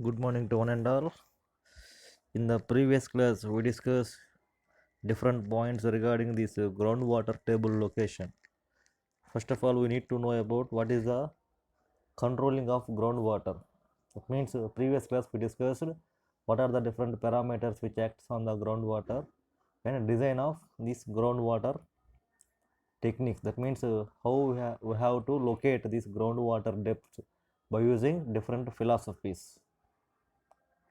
Good morning to one and all. In the previous class, we discussed different points regarding this groundwater table location. First of all, we need to know about what is the controlling of groundwater. It means previous class we discussed what are the different parameters which acts on the groundwater and design of this groundwater techniques. That means how we have to locate this groundwater depth by using different philosophies.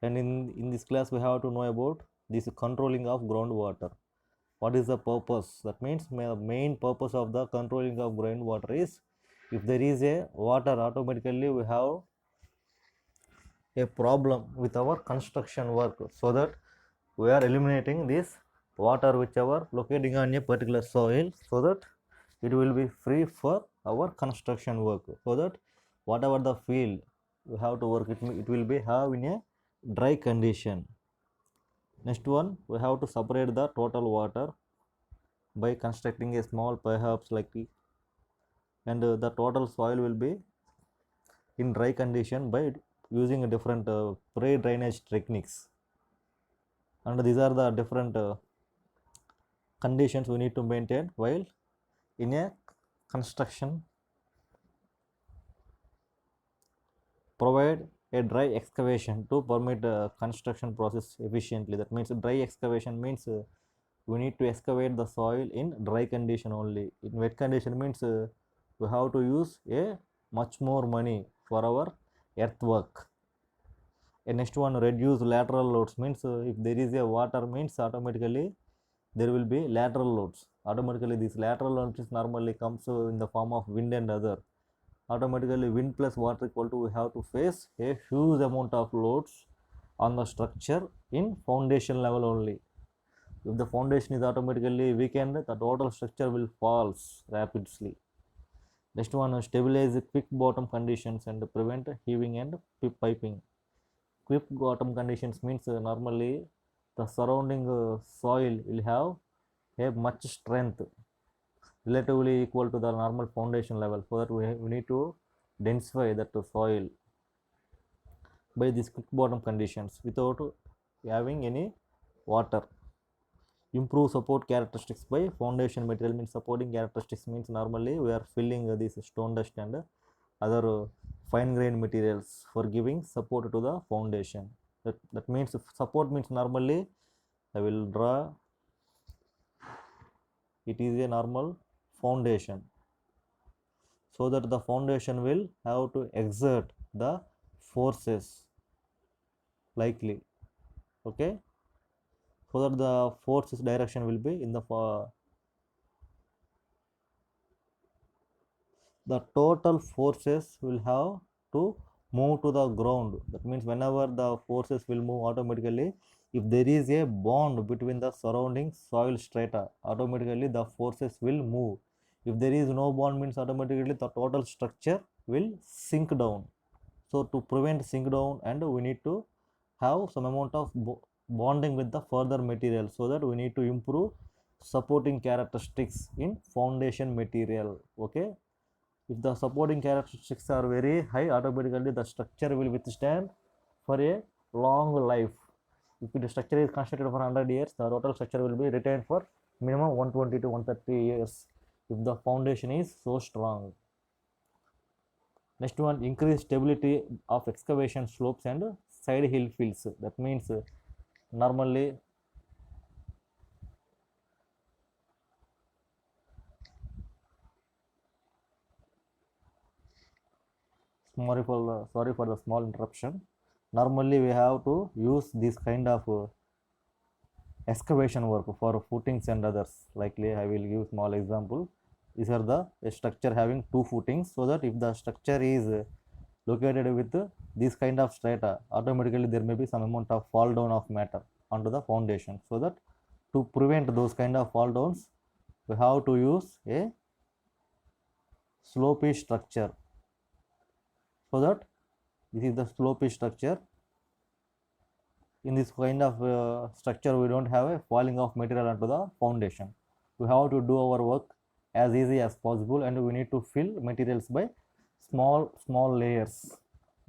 And in this class we have to know about this controlling of groundwater. What is the purpose? That means main purpose of the controlling of groundwater is if there is a water, automatically we have a problem with our construction work, so that we are eliminating this water whichever locating on a particular soil, so that it will be free for our construction work, so that whatever the field we have to work, it will be have in a dry condition. Next one, we have to separate the total water by constructing a small perhaps like and the total soil will be in dry condition by using a different pre-drainage techniques. And these are the different conditions we need to maintain while in a construction. Provide a dry excavation to permit construction process efficiently. That means dry excavation means we need to excavate the soil in dry condition only. In wet condition means we have to use a much more money for our earthwork. And next one, reduce lateral loads means if there is a water means automatically there will be lateral loads. Automatically these lateral loads normally comes in the form of wind and other. Automatically wind plus water equal to we have to face a huge amount of loads on the structure in foundation level only. If the foundation is automatically weakened, the total structure will falls rapidly. Next one, stabilize quick bottom conditions and prevent heaving and piping. Quick bottom conditions means normally the surrounding soil will have a much strength relatively equal to the normal foundation level, so that we need to densify that soil by these quick bottom conditions without having any water. Improve support characteristics by foundation material means supporting characteristics means normally we are filling this stone dust and other fine grained materials for giving support to the foundation. That means support means normally I will draw, it is a normal foundation, so that the foundation will have to exert the forces likely, okay, so that the forces direction will be in the total forces will have to move to the ground. That means whenever the forces will move automatically, if there is a bond between the surrounding soil strata, automatically the forces will move. If there is no bond means automatically the total structure will sink down. So to prevent sink down, and we need to have some amount of bonding with the further material, so that we need to improve supporting characteristics in foundation material. Okay, if the supporting characteristics are very high, automatically the structure will withstand for a long life. If the structure is constructed for 100 years, the total structure will be retained for minimum 120 to 130 years if the foundation is so strong. Next one, increase stability of excavation slopes and side hill fields. That means normally sorry for the small interruption. Normally we have to use this kind of excavation work for footings and others. Likely I will give small example. These are the structure having two footings, so that if the structure is located with this kind of strata, automatically there may be some amount of fall down of matter onto the foundation. So that to prevent those kind of fall downs, we have to use a slopey structure, so that this is the slopey structure. In this kind of structure, we don't have a falling of material onto the foundation. We have to do our work as easy as possible, and we need to fill materials by small layers.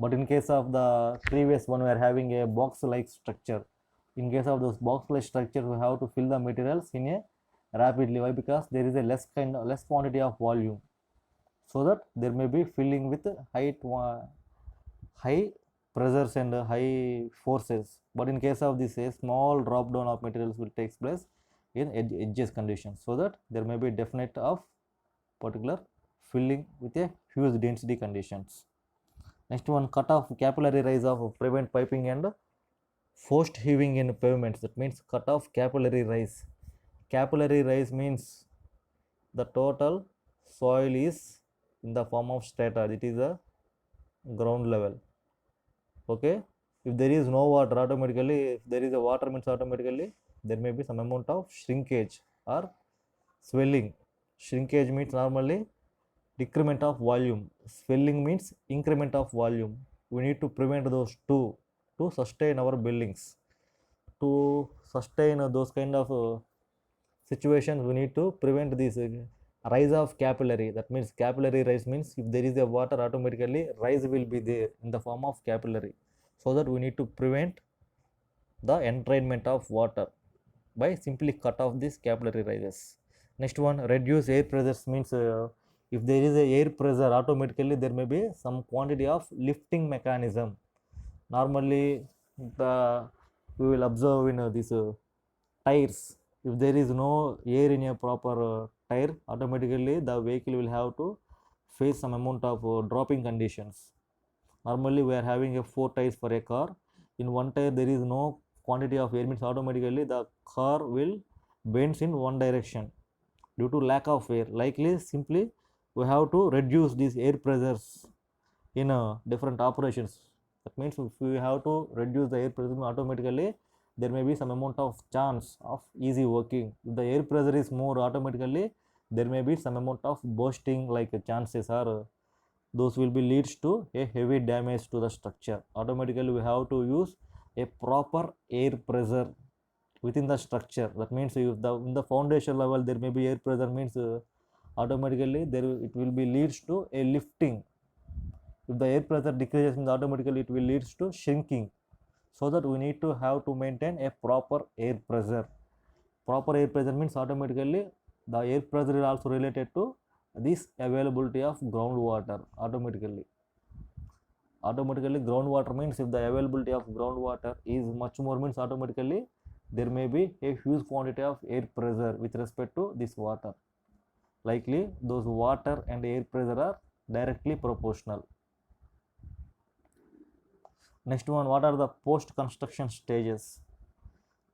But in case of the previous one, we are having a box like structure. In case of those box like structure, we have to fill the materials in a rapidly. Why? Because there is a less quantity of volume, so that there may be filling with high pressures and high forces. But in case of this, a small drop down of materials will take place in edges conditions, so that there may be definite of particular filling with a huge density conditions. Next one, cut off capillary rise of prevent piping and forced heaving in pavements. That means cut off capillary rise. Capillary rise means the total soil is in the form of strata. It is a ground level. Okay, if there is no water, automatically, if there is a water means automatically there may be some amount of shrinkage or swelling. Shrinkage means normally decrement of volume. Swelling means increment of volume. We need to prevent those two to sustain our buildings. To sustain those kind of situations, we need to prevent this rise of capillary. That means capillary rise means if there is a water, automatically rise will be there in the form of capillary, so that we need to prevent the entrainment of water by simply cut off these capillary rises. Next one, reduce air pressures means if there is a air pressure, automatically there may be some quantity of lifting mechanism. Normally the we will observe in these tires, if there is no air in a proper tire, automatically the vehicle will have to face some amount of dropping conditions. Normally we are having a 4 tires for a car. In one tire there is no quantity of air, means automatically the car will bends in one direction due to lack of air. Likely simply we have to reduce these air pressures in different operations. That means if we have to reduce the air pressure, automatically there may be some amount of chance of easy working. If the air pressure is more, automatically there may be some amount of bursting like chances, or those will be leads to a heavy damage to the structure. Automatically we have to use a proper air pressure within the structure. That means if the in the foundation level there may be air pressure, means automatically there it will be leads to a lifting. If the air pressure decreases, automatically it will leads to shrinking, so that we need to have to maintain a proper air pressure. Proper air pressure means automatically the air pressure is also related to this availability of groundwater. Automatically groundwater means if the availability of groundwater is much more, means automatically there may be a huge quantity of air pressure with respect to this water. Likely those water and air pressure are directly proportional. Next one, what are the post construction stages?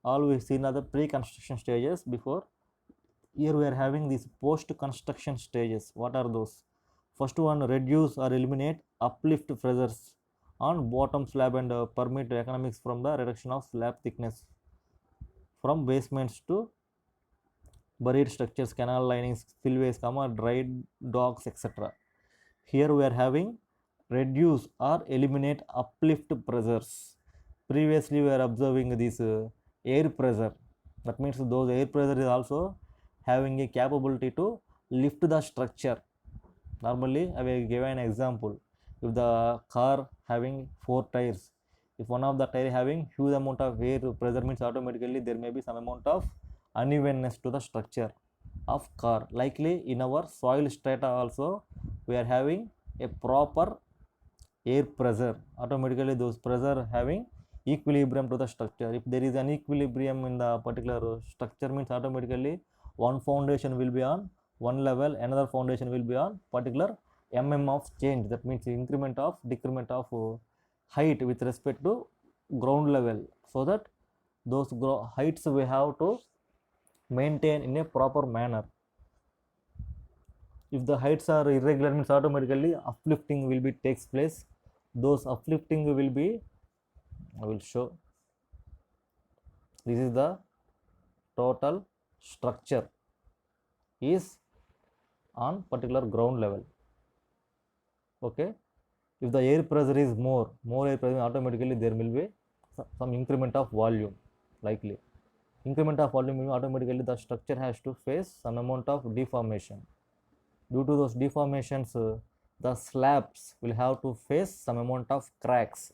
All we seen are the pre construction stages before. Here we are having these post construction stages. What are those? First one, reduce or eliminate uplift pressures on bottom slab and permit economics from the reduction of slab thickness from basements to buried structures, canal linings, spillways, dry docks, etc. Here we are having reduce or eliminate uplift pressures. Previously we are observing this air pressure. That means those air pressure is also having a capability to lift the structure. Normally I will give an example. If the car having 4 tires, if one of the tire having huge amount of air pressure, means automatically there may be some amount of unevenness to the structure of car. Likely in our soil strata also we are having a proper air pressure. Automatically those pressure having equilibrium to the structure. If there is an equilibrium in the particular structure, means automatically one foundation will be on one level, another foundation will be on particular of change. That means increment of decrement of height with respect to ground level, so that those heights we have to maintain in a proper manner. If the heights are irregular, means automatically uplifting will be takes place. Those uplifting will be, I will show, this is the total structure is on particular ground level. Okay, if the air pressure is more air pressure, automatically there will be some increment of volume. Likely increment of volume means automatically the structure has to face some amount of deformation. Due to those deformations, the slabs will have to face some amount of cracks.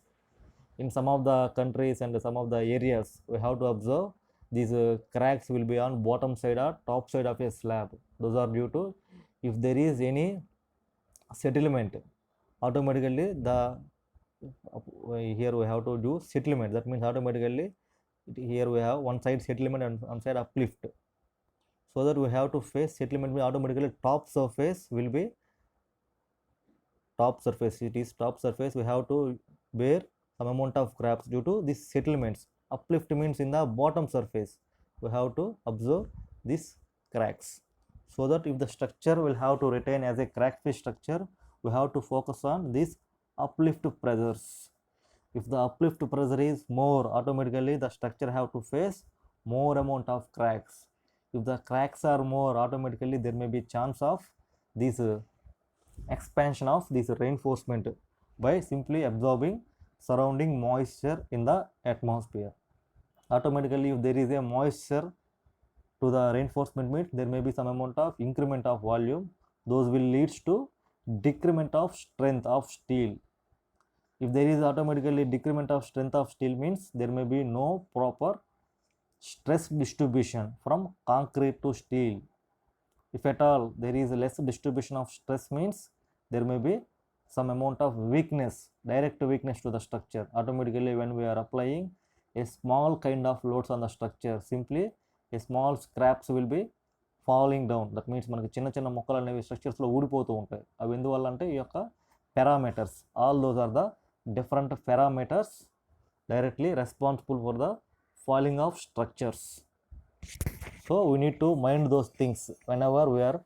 In some of the countries and some of the areas, we have to observe these cracks will be on bottom side or top side of a slab. Those are due to if there is any settlement, automatically the here we have to do settlement. That means automatically here we have one side settlement and one side uplift. So that we have to face settlement, automatically top surface will be top surface. It is top surface. We have to bear some amount of cracks due to these settlements. Uplift means in the bottom surface. We have to observe these cracks. So that if the structure will have to retain as a crack free structure, we have to focus on these uplift pressures. If the uplift pressure is more, automatically the structure have to face more amount of cracks. If the cracks are more, automatically there may be chance of this expansion of this reinforcement by simply absorbing surrounding moisture in the atmosphere. Automatically if there is a moisture to the reinforcement means there may be some amount of increment of volume. Those will leads to decrement of strength of steel. If there is automatically decrement of strength of steel means there may be no proper stress distribution from concrete to steel. If at all there is less distribution of stress means there may be some amount of weakness, direct weakness to the structure. Automatically when we are applying a small kind of loads on the structure, simply a small scraps will be falling down. That means మనకి చిన్న చిన్న మొక్కలు అనేవి స్ట్రక్చర్స్లో ఊడిపోతూ ఉంటాయి. అవి ఎందువల్ల అంటే ఈ యొక్క parameters, all those are the different parameters directly responsible for the falling of structures. So we need to mind those things whenever we are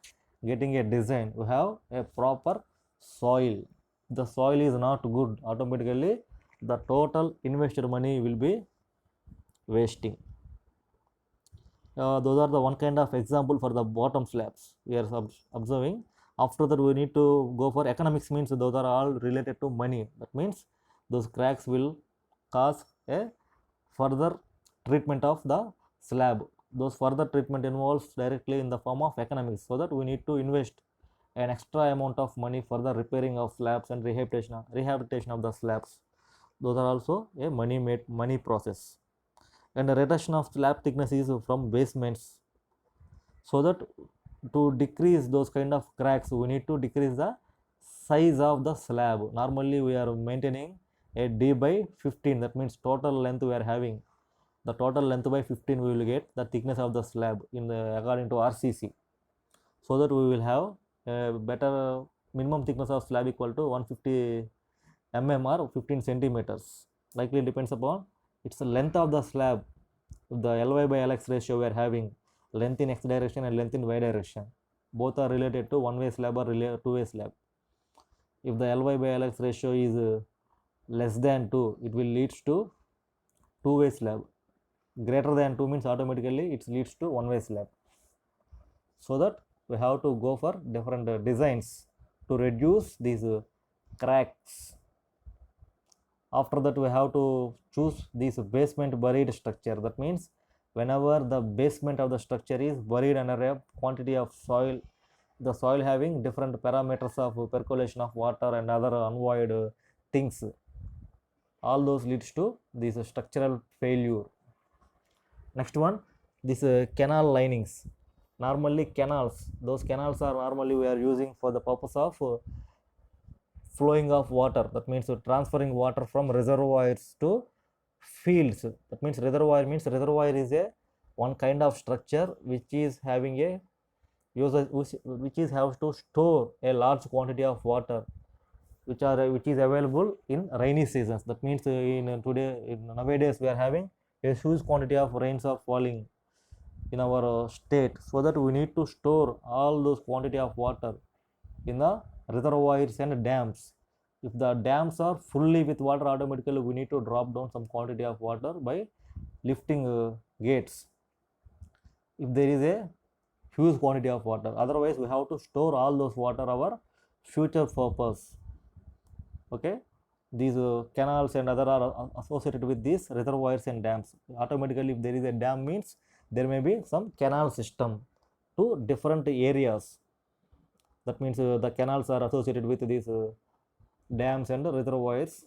getting a design. We have a proper soil. The soil is not good, automatically the total invested money will be wasting. Those are the one kind of example for the bottom slabs we are observing. After that we need to go for economics, means those are all related to money. That means those cracks will cause a further treatment of the slab. Those further treatment involves directly in the form of economics, so that we need to invest an extra amount of money for the repairing of slabs and rehabilitation of the slabs. Those are also a money process. And the reduction of slab thickness is from basements, so that to decrease those kind of cracks we need to decrease the size of the slab. Normally we are maintaining a d by 15, that means total length we are having, the total length by 15 we will get the thickness of the slab in the according to RCC, so that we will have a better minimum thickness of slab equal to 150 mm or 15 centimeters. Likely depends upon it's the length of the slab. The Ly by Lx ratio we are having, length in x direction and length in y direction, both are related to one way slab or two-way slab. If the Ly by Lx ratio is less than 2, it will leads to two-way slab. Greater than 2 means automatically it leads to one-way slab. So that we have to go for different designs to reduce these cracks. After that we have to choose this basement buried structure. That means whenever the basement of the structure is buried under a quantity of soil, the soil having different parameters of percolation of water and other unavoided things, all those leads to this structural failure. Next one, this canal linings. Normally canals, those canals are normally we are using for the purpose of flowing of water. That means transferring water from reservoirs to fields. That means reservoir is a one kind of structure which is having a which is have to store a large quantity of water which is available in rainy seasons. That means nowadays we are having a huge quantity of rains are falling in our state, so that we need to store all those quantity of water in the reservoirs and dams. If the dams are fully with water, automatically we need to drop down some quantity of water by lifting gates if there is a huge quantity of water. Otherwise we have to store all those water our future purpose. Okay, these canals and other are associated with these reservoirs and dams. Automatically if there is a dam means there may be some canal system to different areas. That means the canals are associated with these dams and reservoirs.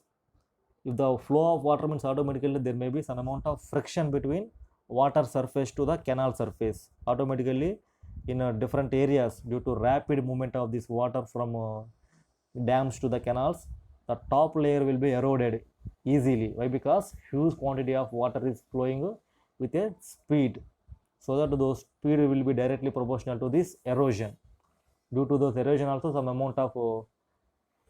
If the flow of water means automatically there may be some amount of friction between water surface to the canal surface. Automatically in different areas due to rapid movement of this water from dams to the canals, the top layer will be eroded easily. Why? Because huge quantity of water is flowing with a speed, so that those speed will be directly proportional to this erosion. Due to those erosion also some amount of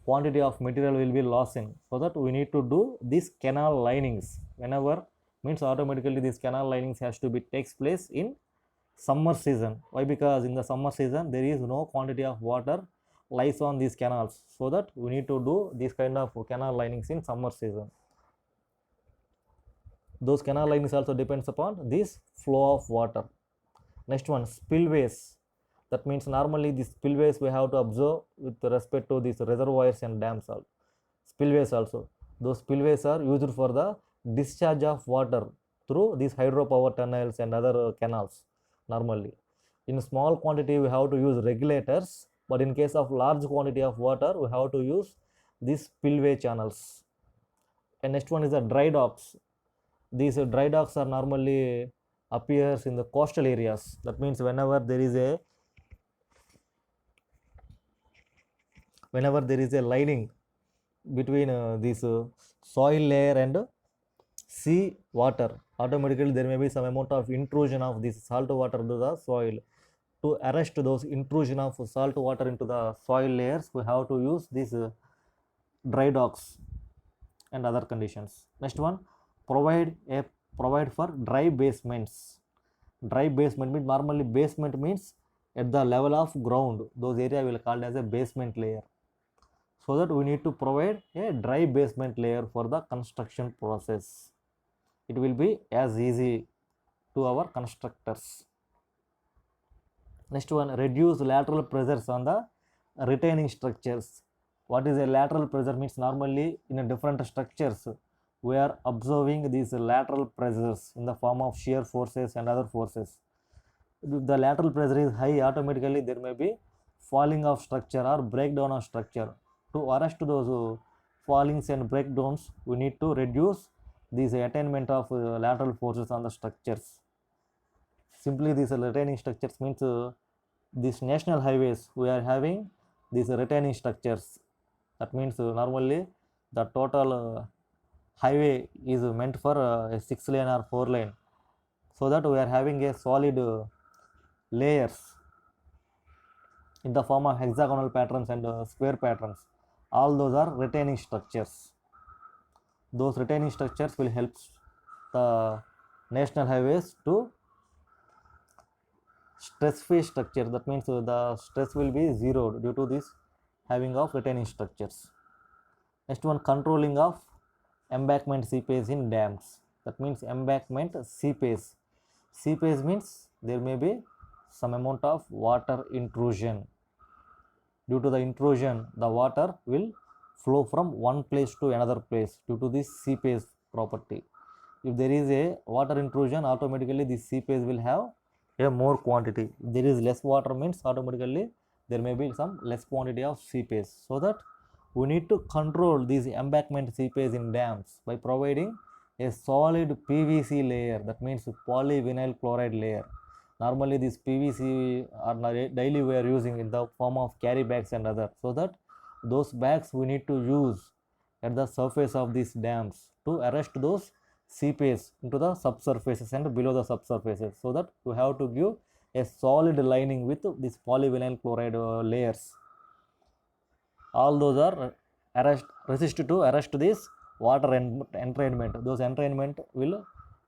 quantity of material will be lost in, so that we need to do these canal linings whenever, means automatically this canal linings has to be takes place in summer season. Why? Because in the summer season there is no quantity of water lies on these canals, so that we need to do this kind of canal linings in summer season. Those canal linings also depends upon this flow of water. Next one, spillways. That means normally these spillways we have to observe with respect to these reservoirs and dams also. Spillways also, those spillways are used for the discharge of water through these hydropower tunnels and other canals. Normally in small quantity we have to use regulators, but in case of large quantity of water we have to use these spillway channels. And next one is the dry docks. These dry docks are normally appears in the coastal areas. That means whenever there is a lining between this soil layer and sea water, automatically there may be some amount of intrusion of this salt water into the soil. To arrest those intrusion of salt water into the soil layers, we have to use these dry docks and other conditions. Next one, provide for dry basements. Dry basement means, normally basement means at the level of ground, those area will called as a basement layer. So that we need to provide a dry basement layer for the construction process. It will be as easy to our constructors. Next one, reduce lateral pressures on the retaining structures. What is a lateral pressure? Means normally in a different structures we are observing these lateral pressures in the form of shear forces and other forces. If the lateral pressure is high, automatically there may be falling of structure or breakdown of structure. To arrest those fallings and breakdowns, we need to reduce this attainment of lateral forces on the structures. Simply these retaining structures means these national highways we are having these retaining structures. That means normally the total highway is meant for a 6 lane or 4 lane, so that we are having a solid layers in the form of hexagonal patterns and square patterns. All those are retaining structures. Those retaining structures will help the national highways to stress free structure. That means the stress will be zero due to this having of retaining structures. Next one, controlling of embankment seepage in dams. That means embankment seepage. Seepage means there may be some amount of water intrusion. Due to the intrusion, the water will flow from one place to another place due to this seepage property. If there is a water intrusion, automatically this seepage will have a more quantity. If there is less water means automatically there may be some less quantity of seepage. So that we need to control these embankment seepage in dams by providing a solid PVC layer. That means polyvinyl chloride layer. Normally this PVC are daily we are using in the form of carry bags and other, so that those bags we need to use at the surface of these dams to arrest those seepage into the subsurfaces and below the subsurfaces, so that we have to give a solid lining with this polyvinyl chloride layers. All those are resist to arrest this water entrainment. Those entrainment will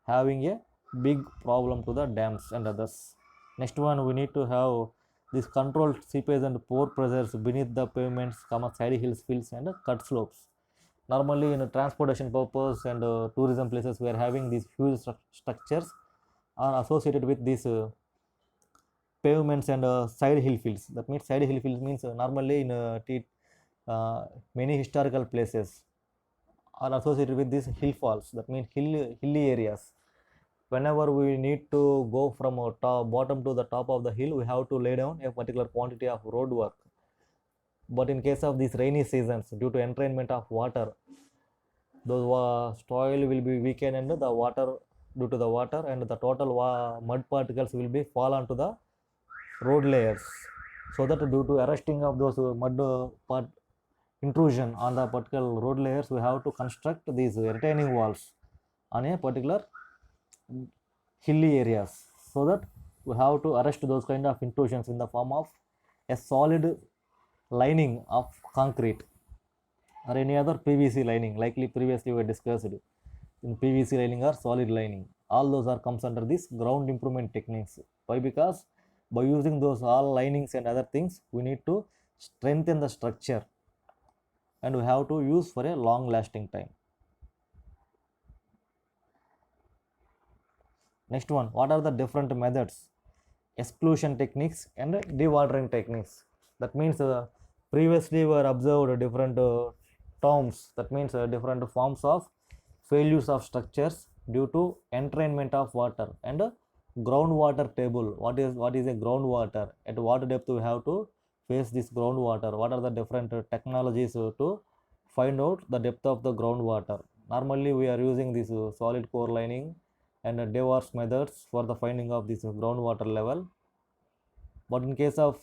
having a big problem to the dams and others. Next one, we need to have this controlled seepage and pore pressures beneath the pavements, side hills, fields and cut slopes. Normally in a transportation purpose and tourism places we are having these huge structures are associated with these pavements and side hill fields. That means side hill fields means normally in many historical places are associated with these hill falls. That means hilly areas. Whenever we need to go from bottom to the top of the hill, we have to lay down a particular quantity of road work. But in case of these rainy seasons, due to entrainment of water, those soil will be weakened, and the water, due to the water, and the total mud particles will be fall onto the road layers. So that due to arresting of those mud part intrusion on the particular road layers, we have to construct these retaining walls on a particular hilly areas, so that we have to arrest those kind of intrusions in the form of a solid lining of concrete or any other PVC lining, likely previously we discussed in PVC lining or solid lining. All those are comes under this ground improvement techniques. Why? Because by using those all linings and other things, we need to strengthen the structure, and we have to use for a long lasting time. Next one, what are the different methods? Exclusion techniques and dewatering techniques. That means previously we were observed different terms, that means different forms of failures of structures due to entrainment of water, and groundwater table. What is a groundwater? At what depth we have to face this groundwater? What are the different technologies to find out the depth of the groundwater? Normally we are using this solid core lining and Dewars methods for the finding of this groundwater level. But in case of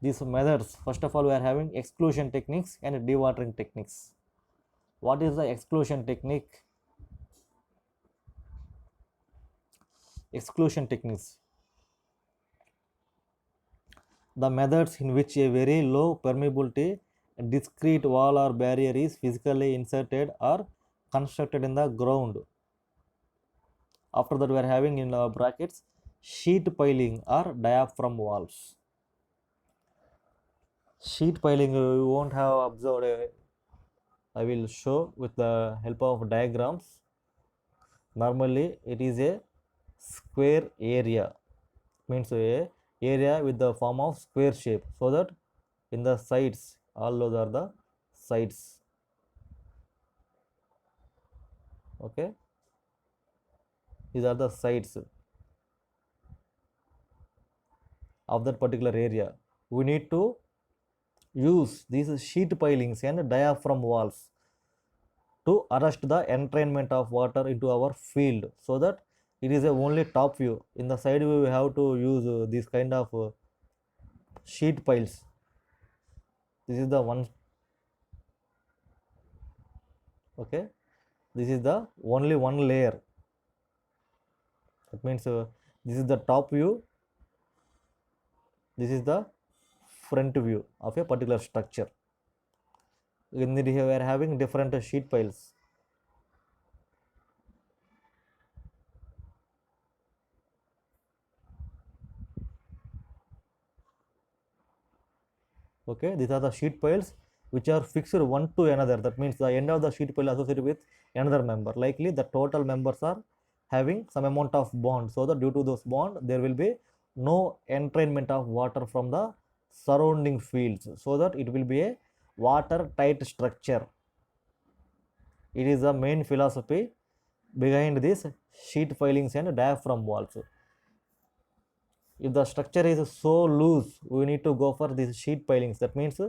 these methods, first of all, we are having exclusion techniques and dewatering techniques. What is the exclusion technique? Exclusion techniques, the methods in which a very low permeability discrete wall or barrier is physically inserted or constructed in the ground. After that, we are having in brackets sheet piling or diaphragm walls. Sheet piling you won't have observed. I will show with the help of diagrams. Normally, it is a square area, means a area with the form of square shape, so that in the sides, all those are the sides. Okay, these are the sides of that particular area. We need to use these sheet pilings and diaphragm walls to arrest the entrainment of water into our field, so that it is a only top view. In the side view, we have to use this kind of sheet piles. This is the one. Okay, this is the only one layer. That means this is the top view, this is the front view of a particular structure. In the, we are having different sheet piles. Okay, these are the sheet piles which are fixed one to another. That means the end of the sheet pile associated with another member. Likely the total members are having some amount of bond, so that due to those bond there will be no entrainment of water from the surrounding fields, so that it will be a water tight structure. It is the main philosophy behind this sheet pilings and diaphragm walls. If the structure is so loose, we need to go for these sheet pilings. That means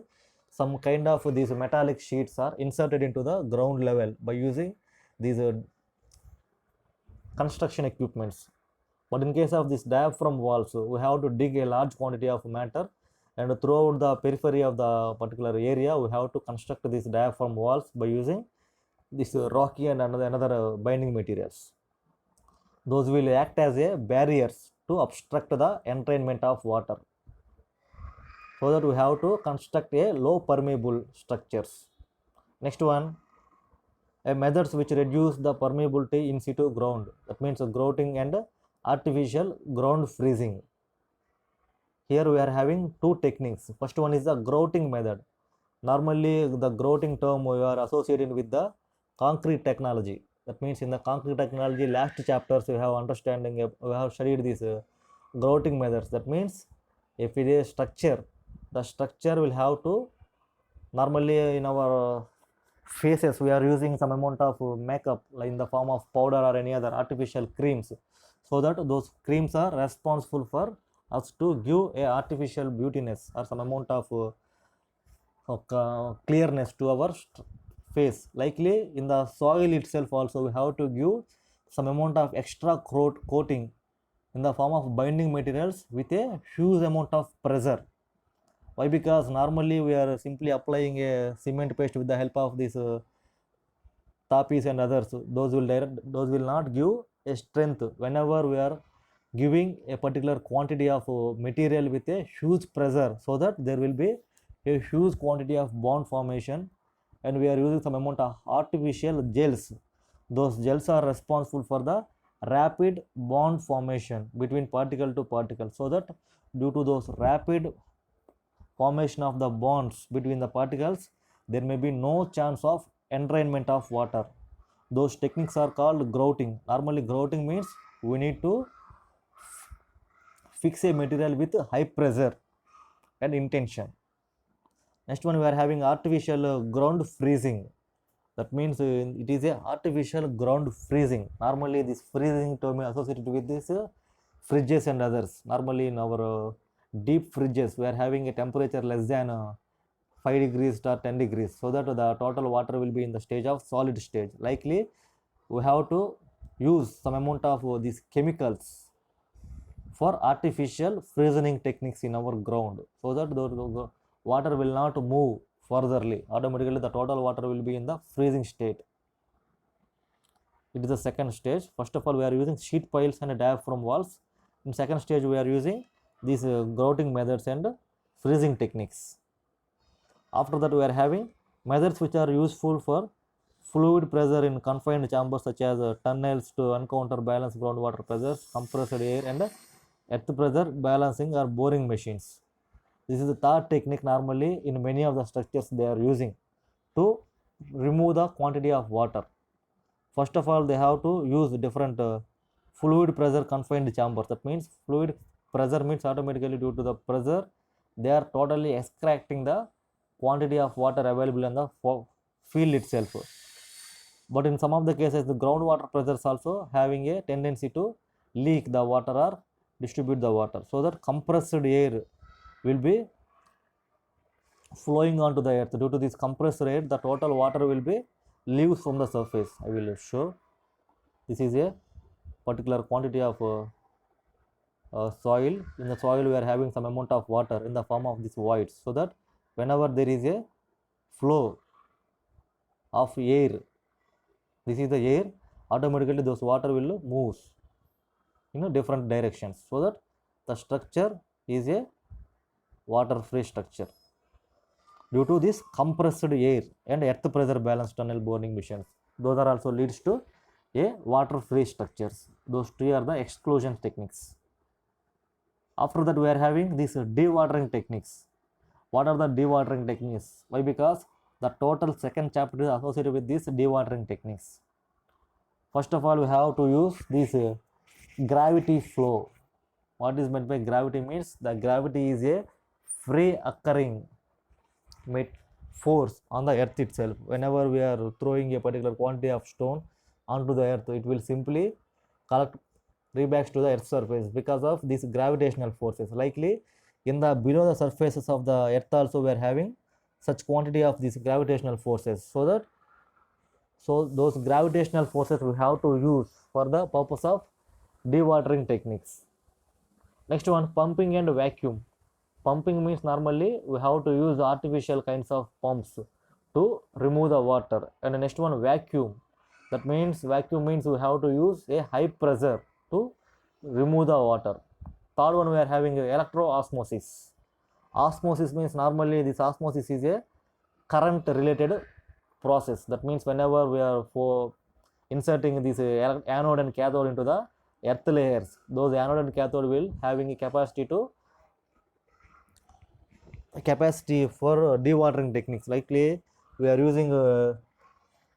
some kind of these metallic sheets are inserted into the ground level by using these construction equipments. But in case of this diaphragm walls, we have to dig a large quantity of matter, and throughout the periphery of the particular area, we have to construct these diaphragm walls by using this rocky and another binding materials. Those will act as a barriers to obstruct the entrainment of water, so that we have to construct a low permeable structures. Next one, a methods which reduce the permeability in situ ground. That means grouting and artificial ground freezing. Here we are having two techniques. First one is the grouting method. Normally the grouting term we are associated with the concrete technology. That means in the concrete technology last chapters we have understanding, we have studied these grouting methods. That means if it is structure, the structure will have to, normally in our faces we are using some amount of makeup, like in the form of powder or any other artificial creams, so that those creams are responsible for us to give a artificial beautiness or some amount of clearness to our face. Likely in the soil itself also we have to give some amount of extra coating in the form of binding materials with a huge amount of pressure. Why? Because normally we are simply applying a cement paste with the help of this tapis and others. Those will not give a strength. Whenever we are giving a particular quantity of material with a huge pressure, so that there will be a huge quantity of bond formation, and we are using some amount of artificial gels. Those gels are responsible for the rapid bond formation between particle to particle, so that due to those rapid formation of the bonds between the particles, there may be no chance of entrainment of water. Those techniques are called grouting. Normally grouting means we need to fix a material with high pressure and intention. Next one, we are having artificial ground freezing. That means it is a artificial ground freezing. Normally this freezing term is associated with this fridges and others. Normally in our deep fridges we are having a temperature less than 5 degrees or 10 degrees, so that the total water will be in the stage of solid stage. Likely we have to use some amount of these chemicals for artificial freezing techniques in our ground, so that the water will not move furtherly. Automatically the total water will be in the freezing state. It is the second stage. First of all, we are using sheet piles and diaphragm walls. In second stage, we are using these grouting methods and freezing techniques. After that, we are having methods which are useful for fluid pressure in confined chambers, such as tunnels to encounter balanced groundwater pressures, compressed air, and earth pressure balancing or boring machines. This is the third technique. Normally in many of the structures they are using to remove the quantity of water. First of all, they have to use different fluid pressure confined chambers. That means fluid pressure means automatically due to the pressure they are totally extracting the quantity of water available in the field itself. But in some of the cases the groundwater pressures also having a tendency to leak the water or distribute the water, so that compressed air will be flowing onto the earth. Due to this compressed air, the total water will be leaves from the surface. I will show. This is a particular quantity of soil. In the soil we are having some amount of water in the form of these voids, so that whenever there is a flow of air, this is the air, automatically those water will move in different directions, so that the structure is a water free structure. Due to this compressed air and earth pressure balance tunnel boring machines, those are also leads to a water free structures. Those two are the exclusion techniques. After that, we are having these dewatering techniques. What are the dewatering techniques? Why? Because the total second chapter is associated with these dewatering techniques. First of all, we have to use this gravity flow. What is meant by gravity means the gravity is a free occurring force on the earth itself. Whenever we are throwing a particular quantity of stone onto the earth, it will simply collect rebacks to the earth's surface because of these gravitational forces. Likely in the below the surfaces of the earth also we are having such quantity of these gravitational forces, so those gravitational forces we have to use for the purpose of dewatering techniques. Next one, pumping and vacuum. Pumping means normally we have to use artificial kinds of pumps to remove the water. And the next one, vacuum. That means vacuum means we have to use a high pressure to remove the water. Third one, we are having electro-osmosis. Osmosis means normally this osmosis is a current related process. That means whenever we are inserting this anode and cathode into the earth layers, those anode and cathode will having a capacity for dewatering techniques. Likely we are using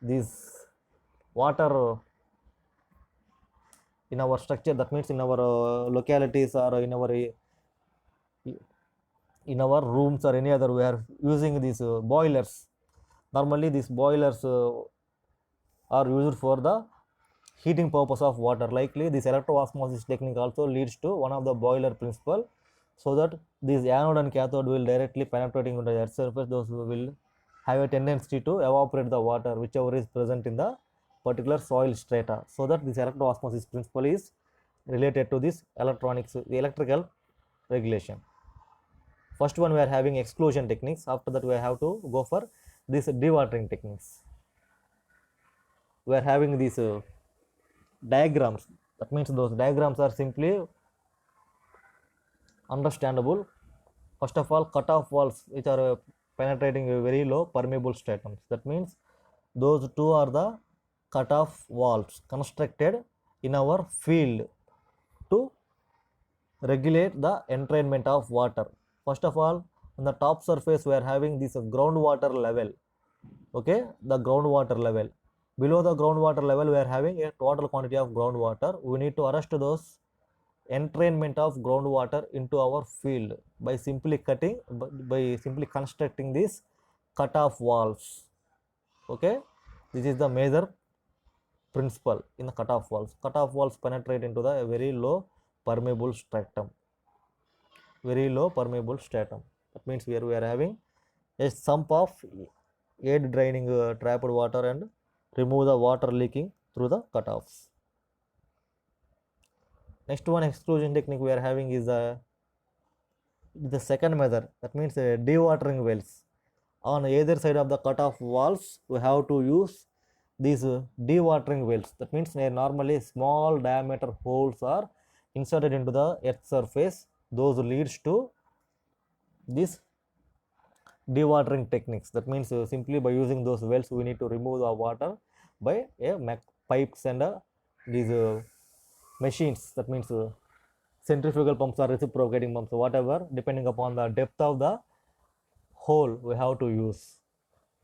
this water in our structure. That means in our localities or in our rooms or any other, we are using these boilers. Normally these boilers are used for the heating purpose of water. Likely this electro-osmosis technique also leads to one of the boiler principle, so that this anode and cathode will directly penetrating into the earth surface. Those will have a tendency to evaporate the water whichever is present in the particular soil strata. So that this electroosmosis principle is related to this electronics, the electrical regulation. First one we are having exclusion techniques. After that we have to go for this dewatering techniques. We are having these diagrams. That means those diagrams are simply understandable. First of all, cut-off walls which are penetrating a very low permeable stratums. That means those two are the cut-off walls constructed in our field to regulate the entrainment of water. First of all, on the top surface we are having this groundwater level. Okay, the groundwater level. Below the groundwater level we are having a total quantity of groundwater. We need to arrest those entrainment of groundwater into our field by simply constructing these cut-off walls. Okay, this is the major principle in the cut-off walls. Cut-off walls penetrate into the very low permeable stratum. Very low permeable stratum. That means here we are having a sump of aid draining trapped water and remove the water leaking through the cut-offs. Next one exclusion technique we are having is the second method. That means dewatering wells. On either side of the cut-off walls we have to use these dewatering wells. That means normally small diameter holes are inserted into the earth surface. Those leads to this dewatering techniques. That means simply by using those wells we need to remove the water by pipes and these machines. That means centrifugal pumps or reciprocating pumps, whatever, depending upon the depth of the hole we have to use.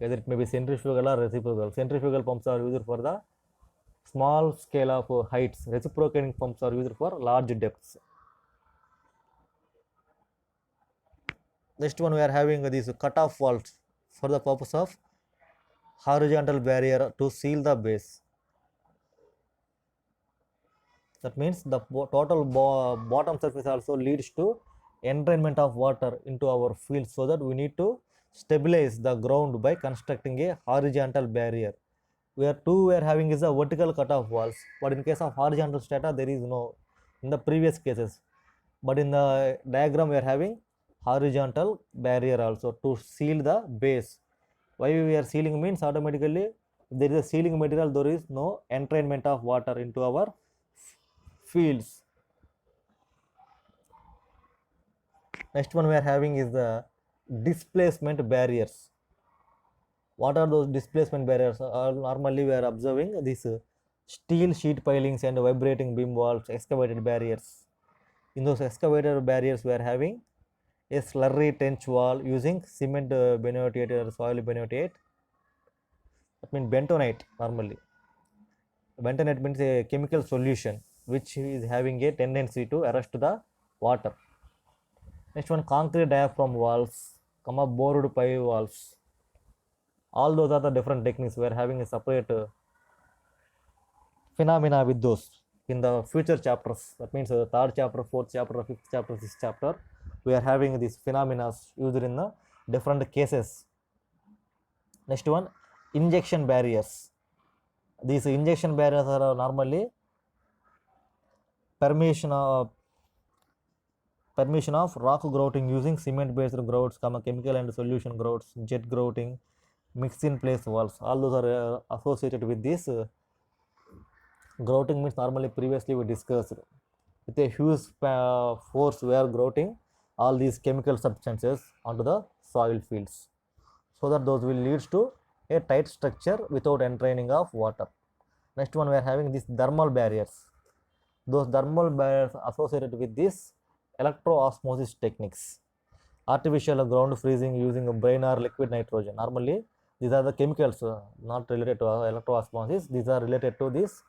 Either it may be centrifugal or reciprocal. Centrifugal pumps are used for the small scale of heights. Reciprocating pumps are used for large depths. Next one we are having these cut-off walls for the purpose of horizontal barrier to seal the base. That means the total bottom surface also leads to entrainment of water into our field, so that we need to stabilize the ground by constructing a horizontal barrier. We are having is a vertical cut-off walls, but in case of horizontal strata there is no in the previous cases. But in the diagram we are having horizontal barrier also to seal the base. Why we are sealing means automatically if there is a sealing material there is no entrainment of water into our fields. Next one we are having is the displacement barriers. What are those displacement barriers? Normally we are observing these steel sheet pilings and vibrating beam walls, excavated barriers. In those excavated barriers we are having a slurry trench wall using cement bentonite or soil bentonite. That means bentonite normally. Bentonite means a chemical solution which is having a tendency to arrest the water. Next one, concrete diaphragm walls, bored pipe walls. All those are the different techniques. We are having a separate phenomena with those in the future chapters. That means third chapter, fourth chapter, fifth chapter, sixth chapter. We are having these phenomena used in the different cases. Next one, injection barriers. These injection barriers are normally permission of rock grouting using cement based grouts, chemical and solution grouts, jet grouting, mix in place walls. All those are associated with this. Grouting means normally previously we discussed with a huge force we are grouting all these chemical substances onto the soil fields, so that those will lead to a tight structure without entraining of water. Next one we are having these thermal barriers. Those thermal barriers associated with this electroosmosis techniques. Artificial ground freezing using a brine or liquid nitrogen. Normally these are the chemicals not related to electroosmosis. These are related to this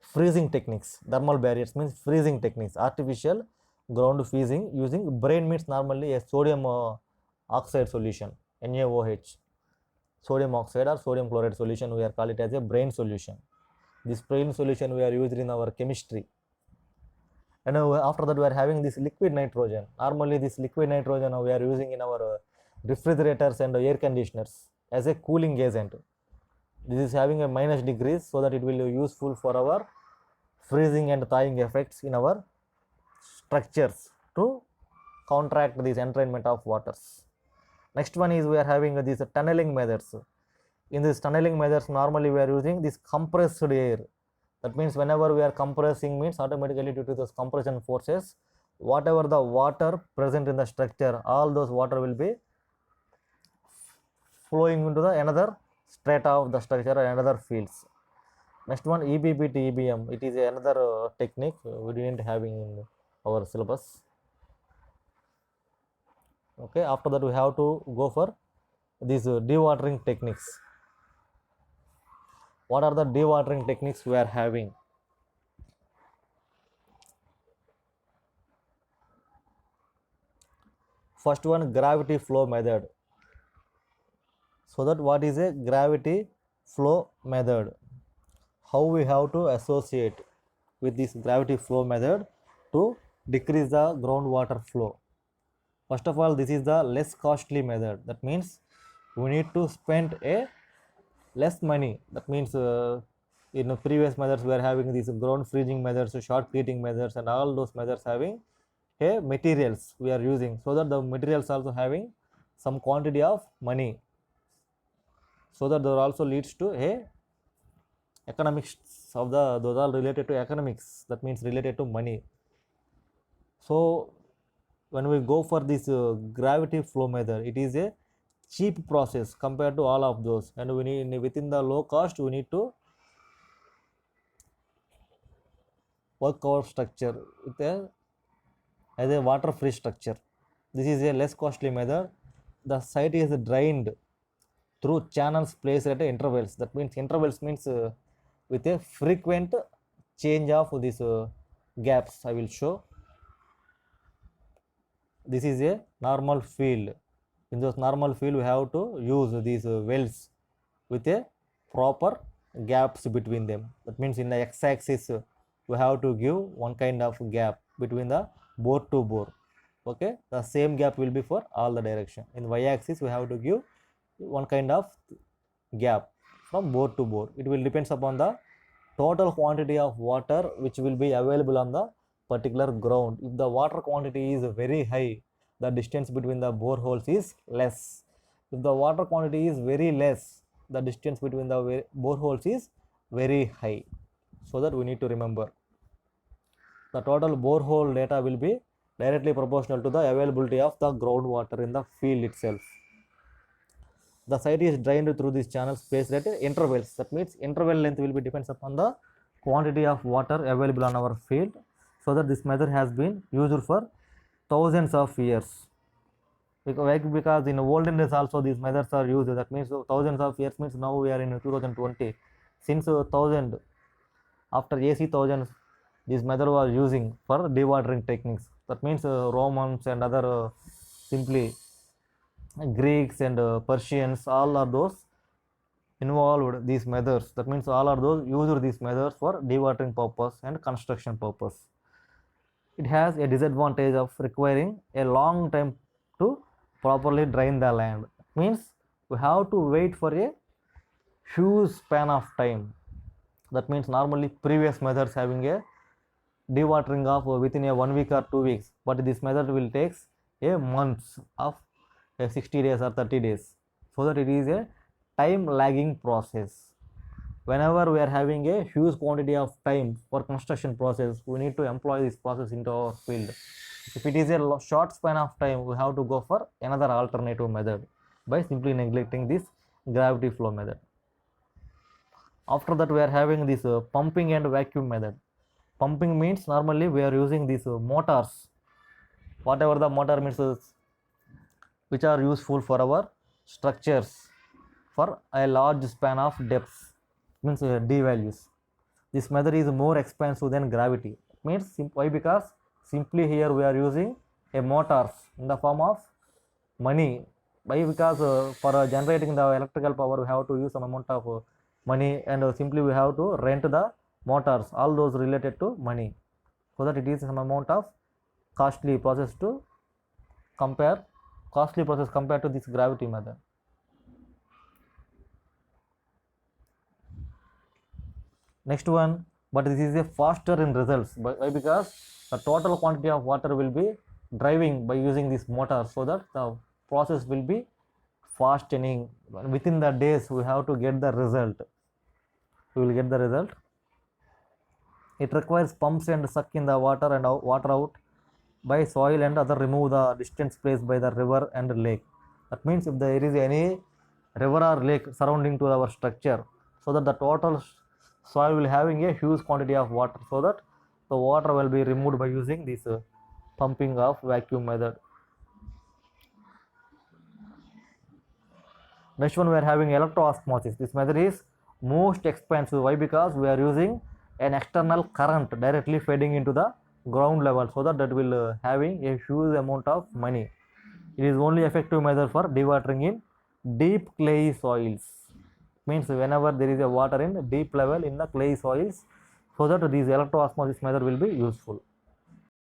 freezing techniques. Thermal barriers means freezing techniques. Artificial ground freezing using brine means normally a sodium oxide solution, NaOH. Sodium oxide or sodium chloride solution, we are call it as a brine solution. This brine solution we are used in our chemistry. And after that we are having this liquid nitrogen. Normally this liquid nitrogen we are using in our refrigerators and air conditioners as a cooling agent. This is having a minus degrees so that it will be useful for our freezing and thawing effects in our structures to counteract this entrainment of waters. Next one is we are having these tunneling methods. In this tunneling methods, normally we are using this compressed air. That means whenever we are compressing means automatically due to those compression forces, whatever the water present in the structure, all those water will be flowing into the another strata of the structure or another fields. Next one EBB to EBM. It is another technique we didn't having in our syllabus. Okay, after that we have to go for these dewatering techniques. What are the dewatering techniques we are having? First one, gravity flow method. So that what is a gravity flow method? How we have to associate with this gravity flow method to decrease the groundwater flow? First of all, this is the less costly method. That means we need to spend a less money. That means in the previous methods we are having these ground freezing methods, short heating methods, and all those methods having a materials we are using, so that the materials also having some quantity of money, so that there also leads to a economics of the, those are related to economics, that means related to money. So when we go for this gravity flow method, it is a cheap process compared to all of those, and we need within the low cost we need to work our structure with a as a water free structure. This is a less costly method. The site is drained through channels placed at intervals. That means intervals means with a frequent change of these gaps. I will show. This is a normal field. In those normal field we have to use these wells with a proper gaps between them. That means in the x-axis we have to give one kind of gap between the bore to bore. Okay, the same gap will be for all the direction. In y-axis we have to give one kind of gap from bore to bore. It will depends upon the total quantity of water which will be available on the particular ground. If the water quantity is very high, the distance between the boreholes is less. If the water quantity is very less, the distance between the boreholes is very high. So that we need to remember. The total borehole data will be directly proportional to the availability of the groundwater in the field itself. The site is drained through these channels placed at intervals. That means interval length will be depends upon the quantity of water available on our field, so that this method has been used for thousands of years. Because in olden days also these methods are used. That means thousands of years means now we are in 2020. Since 1000, after AC 1000, this method was using for dewatering techniques. That means Romans and other simply Greeks and Persians, all are those involved these methods. That means all are those used these methods for dewatering purpose and construction purpose. It has a disadvantage of requiring a long time to properly drain the land. Means we have to wait for a huge span of time. That means normally previous methods having a dewatering of within a 1 week or 2 weeks, but this method will takes a months of 60 days or 30 days, so that it is a time lagging process. Whenever we are having a huge quantity of time for construction process, we need to employ this process into our field. If it is a short span of time, we have to go for another alternative method by simply neglecting this gravity flow method. After that we are having this pumping and vacuum method. Pumping means normally we are using these motors, whatever the motor means, which are useful for our structures for a large span of depths, means d values. This method is more expensive than gravity. Means why? Because simply here we are using a motors in the form of money. Why? Because for generating the electrical power we have to use some amount of money, and simply we have to rent the motors, all those related to money. so that it is some amount of costly process compared to this gravity method. Next one, but this is a faster in results. Why? Because the total quantity of water will be driving by using this motor, so that the process will be fastening. Within the days, we have to get the result. We will get the result. It requires pumps and suck in the water and water out by soil and other remove the distance placed by the river and lake. That means if there is any river or lake surrounding to our structure, so that the total soil will having a huge quantity of water, so that the water will be removed by using this pumping of vacuum method. Next one, we are having electroosmosis. This method is most expensive. Why? Because we are using an external current directly feeding into the ground level, so that will having a huge amount of money. It is only effective method for dewatering in deep clay soils. Means whenever there is a water in deep level in the clay soils, so that this electroosmosis method will be useful.